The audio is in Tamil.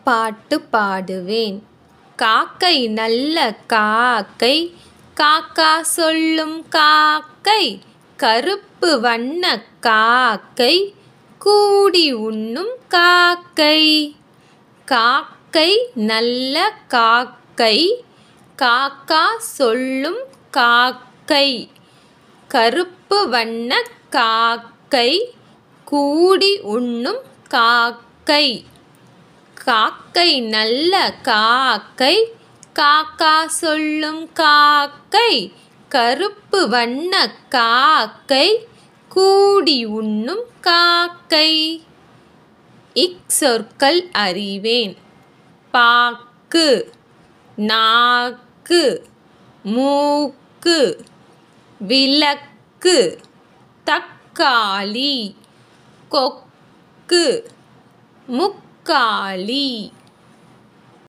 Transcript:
பாட்டு பாடுவேன். காக்கை நல்ல காக்கை, காக்கா சொல்லும் காக்கை. கருப்பு வண்ணக் காக்கை, கூடி உண்ணும் காக்கை. காக்கை நல்ல காக்கை, காக்கா சொல்லும் காக்கை. கருப்பு வண்ணக் காக்கை, கூடி உண்ணும் காக்கை. காக்கை நல்ல காக்கை, காக்கா சொல்லும் காக்கை. கருப்பு வண்ணக் காக்கை, கூடி உண்ணும் காக்கை. சொற்கள் அறிவேன். பாக்கு, நாக்கு, மூக்கு. விளக்கு, தக்காளி. கொக்கு, முக்காளி.